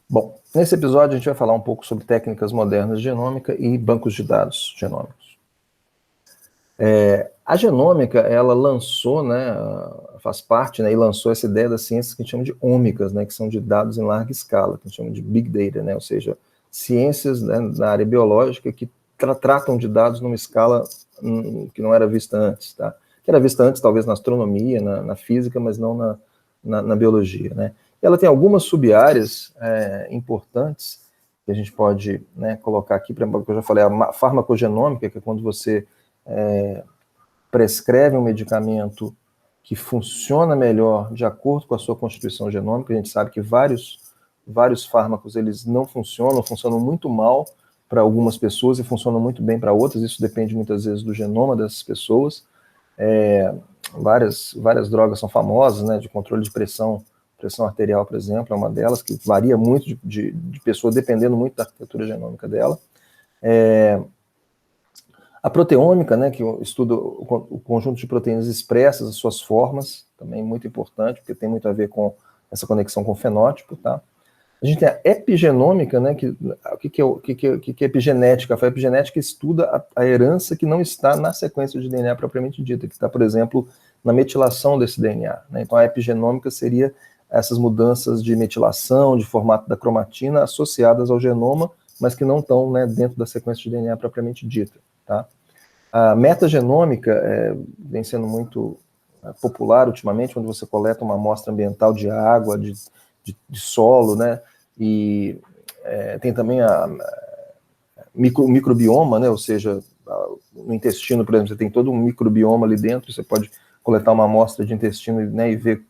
Bom, nesse episódio a gente vai falar um pouco sobre técnicas modernas de genômica e bancos de dados genômicos. A genômica, ela lançou, né, faz parte, né, e lançou essa ideia das ciências que a gente chama de ômicas, né, que são de dados em larga escala, que a gente chama de Big Data, né, ou seja, ciências, né, na área biológica que tratam de dados numa escala que não era vista antes, tá? Que era vista antes, talvez, na astronomia, na física, mas não na biologia, né? E ela tem algumas sub-áreas importantes que a gente pode, né, colocar aqui, por exemplo, que eu já falei, a farmacogenômica, que é quando você prescreve um medicamento que funciona melhor de acordo com a sua constituição genômica. A gente sabe que vários fármacos eles não funcionam muito mal para algumas pessoas e funcionam muito bem para outras. Isso depende muitas vezes do genoma dessas pessoas. Várias drogas são famosas, né, de controle de pressão arterial, por exemplo, é uma delas, que varia muito de pessoa, dependendo muito da arquitetura genômica dela. A proteômica, né, que estuda o conjunto de proteínas expressas, as suas formas, também muito importante, porque tem muito a ver com essa conexão com o fenótipo, tá? A gente tem a epigenômica, né, o que é epigenética? A epigenética estuda a herança que não está na sequência de DNA propriamente dita, que está, por exemplo, na metilação desse DNA, né? Então a epigenômica seria essas mudanças de metilação, de formato da cromatina, associadas ao genoma, mas que não estão, né, dentro da sequência de DNA propriamente dita. Tá? A metagenômica vem sendo muito popular ultimamente, quando você coleta uma amostra ambiental de água, de solo, né? E tem também o microbioma, né? Ou seja, no intestino, por exemplo, você tem todo um microbioma ali dentro, você pode coletar uma amostra de intestino, né, e ver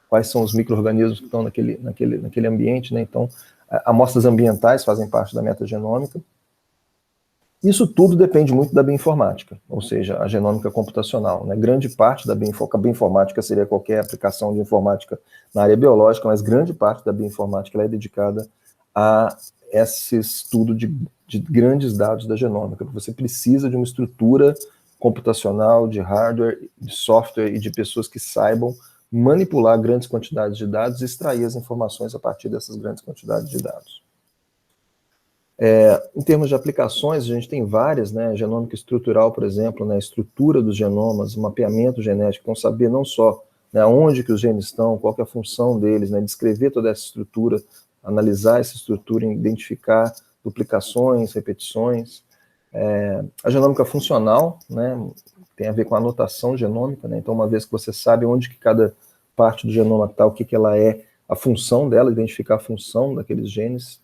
quais são os micro-organismos que estão naquele ambiente, né? Então, amostras ambientais fazem parte da metagenômica. Isso tudo depende muito da bioinformática, ou seja, a genômica computacional, né? Grande parte da bioinformática seria qualquer aplicação de informática na área biológica, mas grande parte da bioinformática ela é dedicada a esse estudo de grandes dados da genômica. Você precisa de uma estrutura computacional, de hardware, de software e de pessoas que saibam manipular grandes quantidades de dados e extrair as informações a partir dessas grandes quantidades de dados. Em termos de aplicações, a gente tem várias, né? Genômica estrutural, por exemplo, né? A estrutura dos genomas, o mapeamento genético, então saber não só, né, onde que os genes estão, qual que é a função deles, né? Descrever toda essa estrutura, analisar essa estrutura, identificar duplicações, repetições. A genômica funcional, né? Tem a ver com a anotação genômica, né? Então, uma vez que você sabe onde que cada parte do genoma está, o que que ela é, a função dela, identificar a função daqueles genes,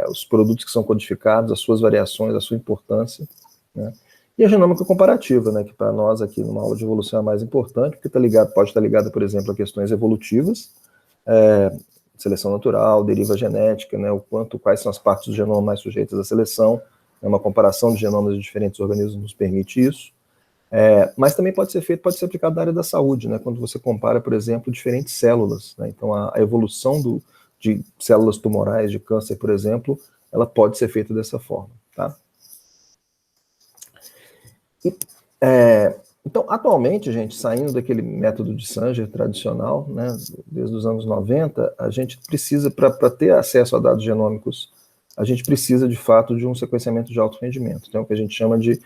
os produtos que são codificados, as suas variações, a sua importância, né? E a genômica comparativa, né, que para nós aqui numa aula de evolução é a mais importante, porque pode estar ligada, por exemplo, a questões evolutivas, seleção natural, deriva genética, né, quais são as partes do genoma mais sujeitas à seleção, né, uma comparação de genomas de diferentes organismos nos permite isso. Mas também pode ser aplicado na área da saúde, né, quando você compara, por exemplo, diferentes células, né, então a evolução de células tumorais, de câncer, por exemplo, ela pode ser feita dessa forma, tá? Então, atualmente, gente, saindo daquele método de Sanger tradicional, né, desde os anos 90, a gente precisa, para ter acesso a dados genômicos, a gente precisa, de fato, de um sequenciamento de alto rendimento. Então, o que a gente chama de,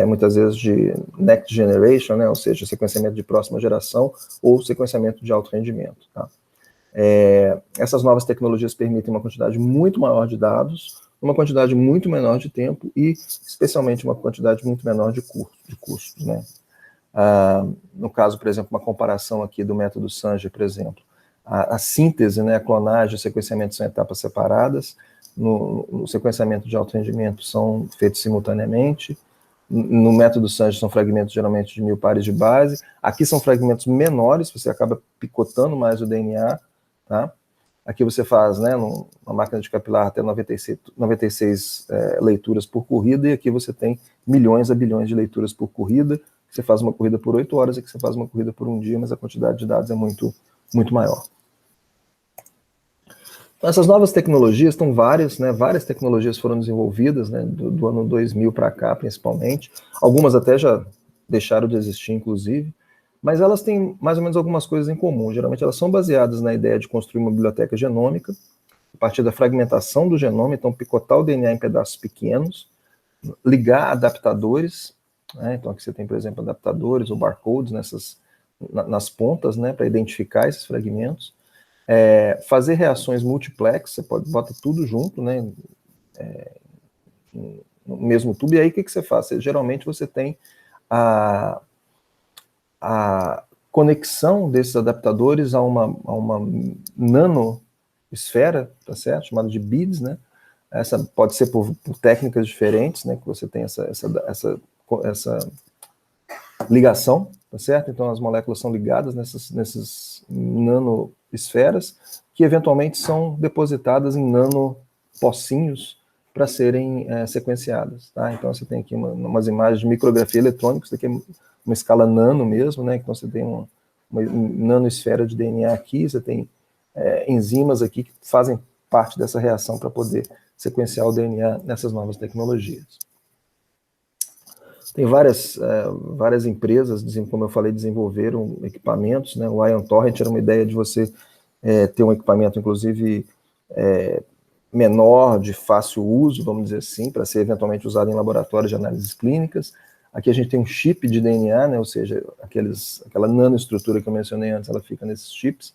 muitas vezes, de next generation, né, ou seja, sequenciamento de próxima geração ou sequenciamento de alto rendimento, tá? Essas novas tecnologias permitem uma quantidade muito maior de dados, uma quantidade muito menor de tempo e, especialmente, uma quantidade muito menor de custos, né? No caso, por exemplo, uma comparação aqui do método Sanger, por exemplo, a síntese, né, a clonagem e o sequenciamento são etapas separadas, no sequenciamento de alto rendimento são feitos simultaneamente, no método Sanger são fragmentos geralmente de 1000 pares de base, aqui são fragmentos menores, você acaba picotando mais o DNA, tá? Aqui você faz, né, numa máquina de capilar até 96 leituras por corrida, e aqui você tem milhões a bilhões de leituras por corrida. Você faz uma corrida por 8 horas, aqui você faz uma corrida por um dia, mas a quantidade de dados é muito, muito maior. Então, essas novas tecnologias estão várias tecnologias foram desenvolvidas, né, do ano 2000 para cá, principalmente. Algumas até já deixaram de existir, inclusive, mas elas têm mais ou menos algumas coisas em comum. Geralmente elas são baseadas na ideia de construir uma biblioteca genômica, a partir da fragmentação do genoma, então picotar o DNA em pedaços pequenos, ligar adaptadores, né? Então aqui você tem, por exemplo, adaptadores ou barcodes nas pontas, né, para identificar esses fragmentos, fazer reações multiplex, você bota tudo junto, né, no mesmo tubo, e aí o que você faz? Geralmente você tem a conexão desses adaptadores a uma nanosfera, tá certo? Chamada de beads, né? Essa pode ser por técnicas diferentes, né? Que você tem essa ligação, tá certo? Então as moléculas são ligadas nessas nanosferas, que eventualmente são depositadas em nanopocinhos para serem sequenciadas, tá? Então você tem aqui umas imagens de micrografia eletrônica, isso aqui é uma escala nano mesmo, né? Então você tem uma nanosfera de DNA aqui, você tem enzimas aqui que fazem parte dessa reação para poder sequenciar o DNA nessas novas tecnologias. Tem várias empresas, como eu falei, desenvolveram equipamentos, né? O Ion Torrent era uma ideia de você ter um equipamento, inclusive, menor, de fácil uso, vamos dizer assim, para ser eventualmente usado em laboratórios de análises clínicas. Aqui a gente tem um chip de DNA, né? Ou seja, aquela nanoestrutura que eu mencionei antes, ela fica nesses chips.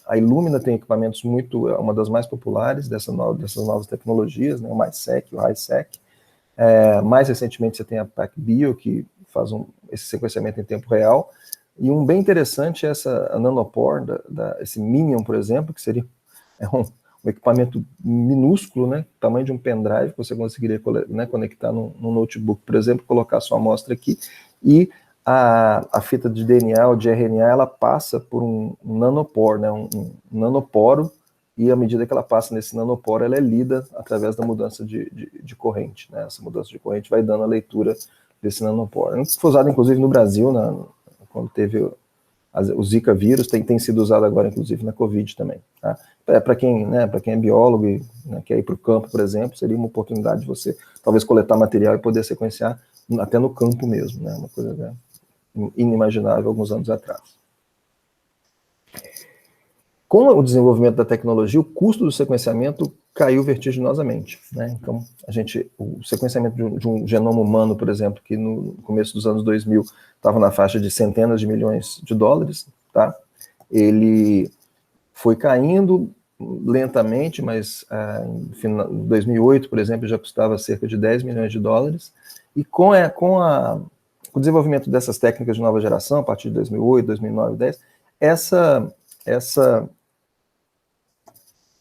A Illumina tem equipamentos uma das mais populares dessas novas tecnologias, né? O MiSeq, o HiSeq. Mais recentemente você tem a PacBio, que faz esse sequenciamento em tempo real, e um bem interessante é a Nanopore, esse Minion, por exemplo, que seria um equipamento minúsculo, né, tamanho de um pendrive, que você conseguiria, né, conectar num notebook, por exemplo, colocar sua amostra aqui, e a fita de DNA ou de RNA, ela passa por um nanopore, né, um nanoporo, e à medida que ela passa nesse nanoporo, ela é lida através da mudança de corrente, né? Essa mudança de corrente vai dando a leitura desse nanoporo. Foi usado, inclusive, no Brasil, quando teve o Zika vírus, tem sido usado agora, inclusive, na Covid também. Tá? Para quem é biólogo e quer ir para o campo, por exemplo, seria uma oportunidade de você, talvez, coletar material e poder sequenciar até no campo mesmo, né? Uma coisa, né, inimaginável alguns anos atrás. Com o desenvolvimento da tecnologia, o custo do sequenciamento caiu vertiginosamente, né? Então, o sequenciamento de um genoma humano, por exemplo, que no começo dos anos 2000 estava na faixa de centenas de milhões de dólares, tá? Ele foi caindo lentamente, mas em 2008, por exemplo, já custava cerca de 10 milhões de dólares, e com o desenvolvimento dessas técnicas de nova geração, a partir de 2008, 2009, 2010,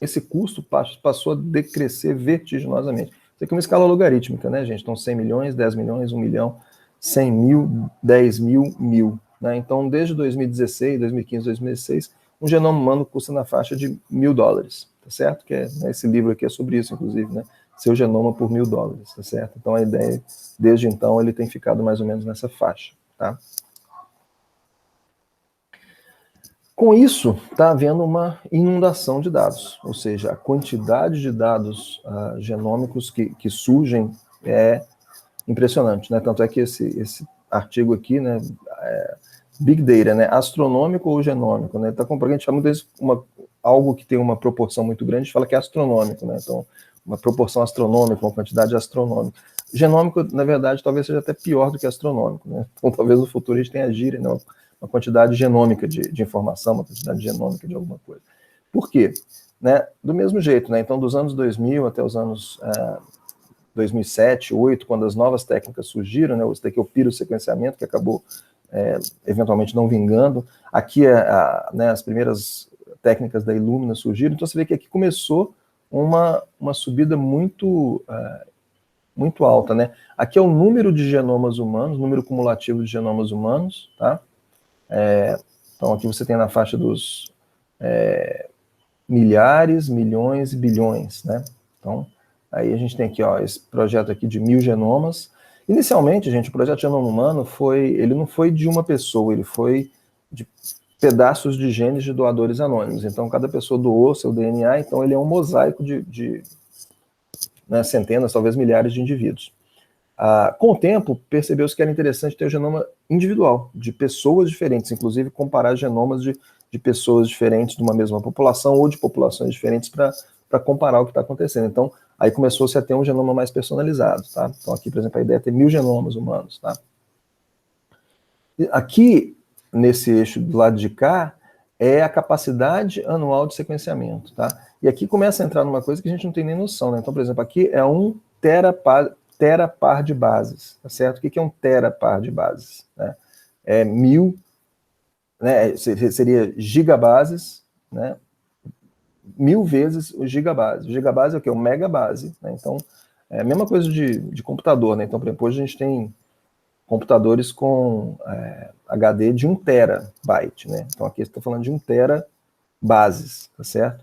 esse custo passou a decrescer vertiginosamente. Isso aqui é uma escala logarítmica, né, gente? Então, 100 milhões, 10 milhões, 1 milhão, 100 mil, 10 mil, 1000. Né? Então, desde 2016, 2015, 2016, um genoma humano custa na faixa de $1.000, tá certo? Esse livro aqui é sobre isso, inclusive, né? Seu genoma por $1.000, tá certo? Então, a ideia, desde então, ele tem ficado mais ou menos nessa faixa, tá? Com isso, está havendo uma inundação de dados, ou seja, a quantidade de dados genômicos que surgem é impressionante, né? Tanto é que esse artigo aqui, né, Big Data, né, astronômico ou genômico, né? A gente chama de algo que tem uma proporção muito grande, a gente fala que é astronômico, né? Então, uma proporção astronômica, uma quantidade astronômica. Genômico, na verdade, talvez seja até pior do que astronômico, né? Então, talvez no futuro a gente tenha a gíria, né? Uma quantidade genômica de informação, uma quantidade genômica de alguma coisa. Por quê? Né? Do mesmo jeito, né? Então, dos anos 2000 até os anos 2007, 2008, quando as novas técnicas surgiram, né? Você tem aqui o pirossequenciamento, que acabou eventualmente não vingando. Aqui, né, as primeiras técnicas da Illumina surgiram. Então, você vê que aqui começou uma subida muito alta, né? Aqui é o número de genomas humanos, número cumulativo de genomas humanos, tá? Então, aqui você tem na faixa dos milhares, milhões e bilhões, né? Então, aí a gente tem aqui, ó, esse projeto aqui de 1.000 genomas. Inicialmente, gente, o projeto Genoma Humano ele não foi de uma pessoa, ele foi de pedaços de genes de doadores anônimos. Então, cada pessoa doou seu DNA, então ele é um mosaico de né, centenas, talvez milhares de indivíduos. Com o tempo, percebeu-se que era interessante ter o genoma individual, de pessoas diferentes, inclusive comparar genomas de pessoas diferentes de uma mesma população ou de populações diferentes para comparar o que está acontecendo. Então, aí começou-se a ter um genoma mais personalizado, tá? Então, aqui, por exemplo, a ideia é ter 1000 genomas humanos, tá? Aqui, nesse eixo do lado de cá, é a capacidade anual de sequenciamento, tá? E aqui começa a entrar numa coisa que a gente não tem nem noção, né? Então, por exemplo, aqui é 1 terapar de bases, tá certo? O que é 1 terapar de bases? Né? É 1000, né? Seria gigabases, né? 1000 vezes o gigabase. O gigabase é o quê? O megabase, né? Então, é a mesma coisa de computador, né? Então, por exemplo, hoje a gente tem computadores com HD de 1 terabyte, né? Então aqui está falando de 1 tera bases, tá certo?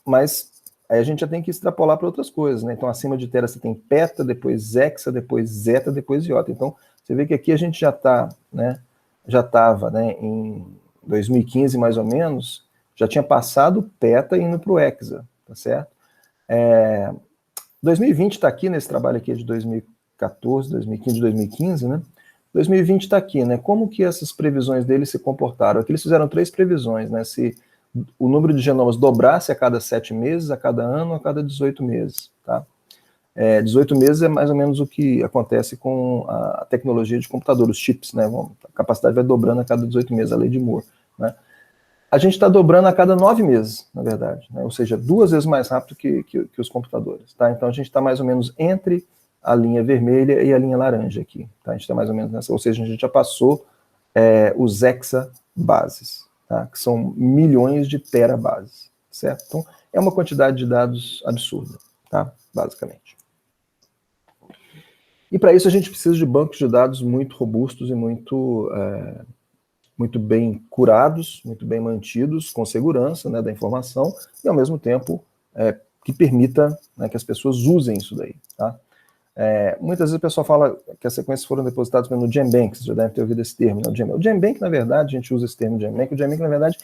Mas aí a gente já tem que extrapolar para outras coisas, né? Então acima de tera você tem peta, depois hexa, depois zeta, depois iota. Então você vê que aqui a gente já está, né? Já estava, né? Em 2015 mais ou menos, já tinha passado o peta indo para o hexa, tá certo? 2020 está aqui nesse trabalho aqui de 2014, 2015, 2015, né? 2020 está aqui, né? Como que essas previsões deles se comportaram? Aqui eles fizeram 3 previsões, né? Se o número de genomas dobrasse a cada 7 meses, a cada ano, a cada 18 meses, tá? 18 meses é mais ou menos o que acontece com a tecnologia de computador, os chips, né? A capacidade vai dobrando a cada 18 meses, a lei de Moore, né? A gente está dobrando a cada 9 meses, na verdade, né? Ou seja, 2 vezes mais rápido que os computadores, tá? Então a gente está mais ou menos entre a linha vermelha e a linha laranja aqui, tá? A gente está mais ou menos nessa, ou seja, a gente já passou os hexabases, tá? Que são milhões de terabases, certo? Então é uma quantidade de dados absurda, tá? Basicamente. E para isso a gente precisa de bancos de dados muito robustos e muito bem curados, muito bem mantidos, com segurança, né, da informação, e ao mesmo tempo que permita, né, que as pessoas usem isso daí, tá? Muitas vezes o pessoal fala que as sequências foram depositadas no GenBank, você já deve ter ouvido esse termo, né? O GenBank, na verdade, a gente usa esse termo GenBank, o GenBank, na verdade,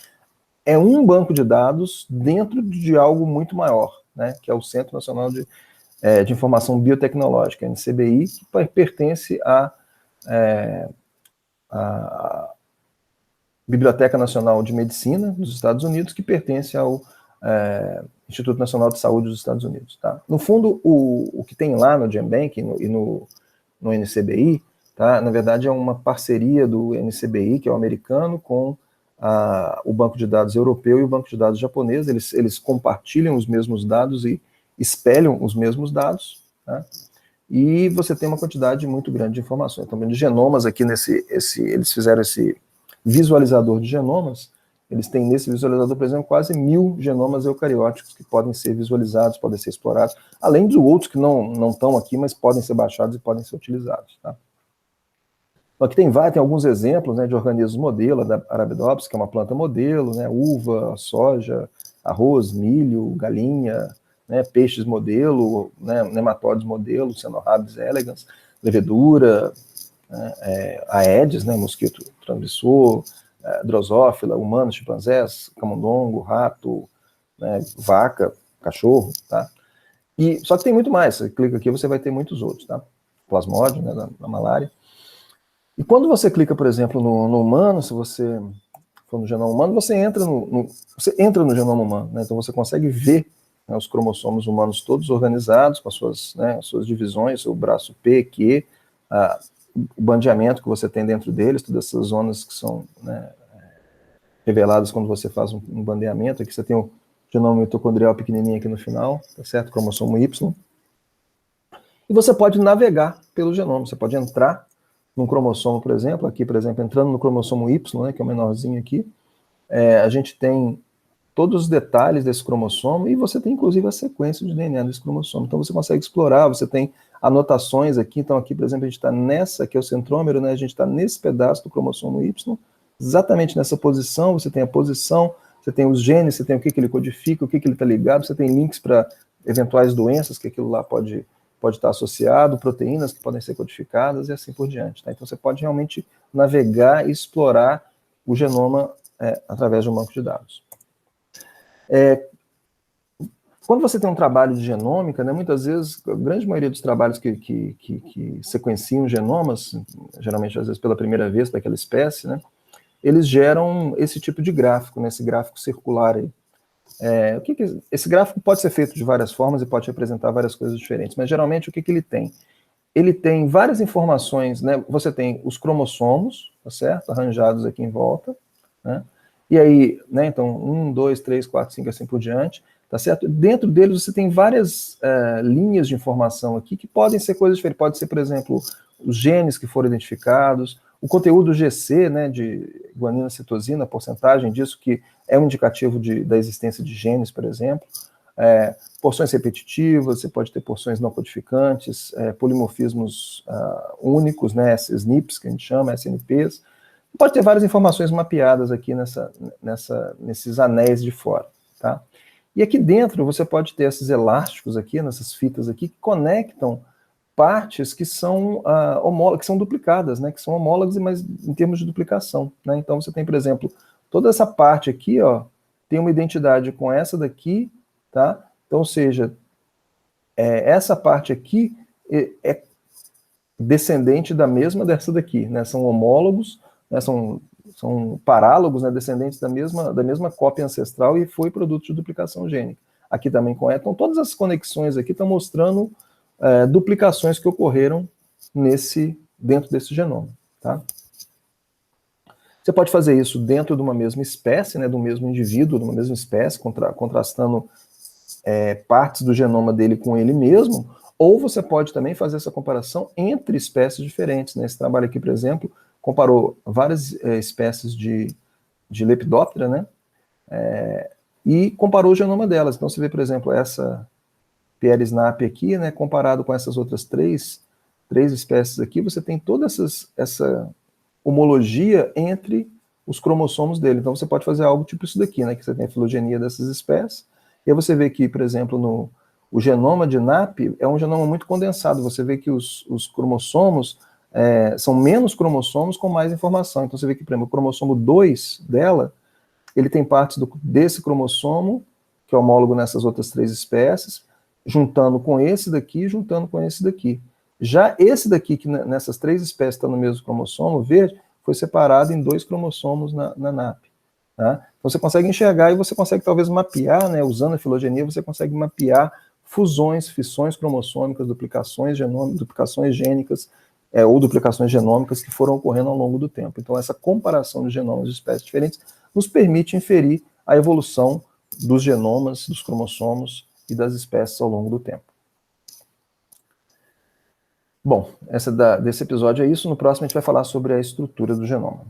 é um banco de dados dentro de algo muito maior, né, que é o Centro Nacional de Informação Biotecnológica, NCBI, que pertence à Biblioteca Nacional de Medicina dos Estados Unidos, que pertence ao Instituto Nacional de Saúde dos Estados Unidos. Tá? No fundo, o que tem lá no GenBank e no NCBI, tá? Na verdade, é uma parceria do NCBI, que é o americano, com o banco de dados europeu e o banco de dados japonês. Eles compartilham os mesmos dados e espelham os mesmos dados, tá? E você tem uma quantidade muito grande de informações. Então, de genomas aqui eles fizeram esse visualizador de genomas. Eles têm nesse visualizador, por exemplo, quase 1000 genomas eucarióticos que podem ser visualizados, podem ser explorados, além de outros que não estão aqui, mas podem ser baixados e podem ser utilizados, tá? Então, aqui tem alguns exemplos, né, de organismos modelo, da Arabidopsis, que é uma planta modelo, né, uva, soja, arroz, milho, galinha, né, peixes modelo, né, nematóides modelo, Caenorhabditis elegans, levedura, né, Aedes, né, mosquito transmissor, drosófila, humanos, chimpanzés, camundongo, rato, né, vaca, cachorro, tá? Só que tem muito mais, você clica aqui, você vai ter muitos outros, tá? Plasmódio, né, da malária. E quando você clica, por exemplo, no humano, se você for no genoma humano, você entra no genoma humano, né? Então você consegue ver, né, os cromossomos humanos todos organizados, com as suas divisões, o braço P, Q, o bandeamento que você tem dentro deles, todas essas zonas que são, né, reveladas quando você faz um bandeamento. Aqui você tem o genoma mitocondrial pequenininho aqui no final, tá certo? Cromossomo Y. E você pode navegar pelo genoma, você pode entrar num cromossomo, por exemplo, aqui, por exemplo, entrando no cromossomo Y, né, que é o menorzinho aqui, a gente tem todos os detalhes desse cromossomo e você tem, inclusive, a sequência de DNA desse cromossomo. Então, você consegue explorar, você tem anotações aqui. Então, aqui, por exemplo, a gente está nessa, que é o centrômero, né, a gente está nesse pedaço do cromossomo Y, exatamente nessa posição, você tem a posição, você tem os genes, você tem o que ele codifica, o que ele está ligado, você tem links para eventuais doenças que aquilo lá pode estar associado, proteínas que podem ser codificadas e assim por diante. Tá? Então você pode realmente navegar e explorar o genoma através de um banco de dados. Quando você tem um trabalho de genômica, né, muitas vezes, a grande maioria dos trabalhos que sequenciam genomas, geralmente às vezes pela primeira vez daquela espécie, né, eles geram esse tipo de gráfico, né, esse gráfico circular aí. Esse gráfico pode ser feito de várias formas e pode representar várias coisas diferentes, mas geralmente o que ele tem? Ele tem várias informações, né? Você tem os cromossomos, tá certo? Arranjados aqui em volta, né? E aí, né? Então, 1, 2, 3, 4, 5, assim por diante, tá certo? Dentro deles você tem várias linhas de informação aqui que podem ser coisas diferentes. Pode ser, por exemplo, os genes que foram identificados, o conteúdo GC, né, de guanina citosina, a porcentagem disso que é um indicativo da existência de genes, por exemplo. Porções repetitivas, você pode ter porções não codificantes, polimorfismos únicos, né, SNPs, que a gente chama, SNPs. Pode ter várias informações mapeadas aqui nesses anéis de fora, tá? E aqui dentro você pode ter esses elásticos aqui, nessas fitas aqui, que conectam partes que são homólogas, que são duplicadas, né, que são homólogas, mas em termos de duplicação, né? Então você tem, por exemplo, toda essa parte aqui, ó, tem uma identidade com essa daqui, tá? Então, ou seja, essa parte aqui é descendente da mesma dessa daqui, né? São homólogos, né? São parálogos, né? Descendentes da mesma cópia ancestral e foi produto de duplicação gênica. Aqui também com então todas as conexões aqui estão mostrando duplicações que ocorreram dentro desse genoma, tá? Você pode fazer isso dentro de uma mesma espécie, né, do mesmo indivíduo, de uma mesma espécie, contrastando partes do genoma dele com ele mesmo, ou você pode também fazer essa comparação entre espécies diferentes, né? Esse trabalho aqui, por exemplo, comparou várias espécies de Lepidoptera, né, e comparou o genoma delas. Então você vê, por exemplo, essa PR-SNP aqui, né, comparado com essas outras três espécies aqui, você tem toda essa homologia entre os cromossomos dele. Então você pode fazer algo tipo isso daqui, né, que você tem a filogenia dessas espécies, e aí você vê que, por exemplo, o genoma de NAP é um genoma muito condensado, você vê que os cromossomos são menos cromossomos com mais informação. Então você vê que, por exemplo, o cromossomo 2 dela, ele tem partes desse cromossomo, que é homólogo nessas outras três espécies, juntando com esse daqui, juntando com esse daqui. Já esse daqui, que nessas três espécies está no mesmo cromossomo, verde, foi separado em 2 cromossomos na NAP. Tá? Então você consegue enxergar e você consegue talvez mapear, né, usando a filogenia, você consegue mapear fusões, fissões cromossômicas, duplicações genômicas, duplicações gênicas, ou duplicações genômicas que foram ocorrendo ao longo do tempo. Então essa comparação de genomas de espécies diferentes nos permite inferir a evolução dos genomas, dos cromossomos e das espécies ao longo do tempo. Bom, desse episódio é isso. No próximo a gente vai falar sobre a estrutura do genoma.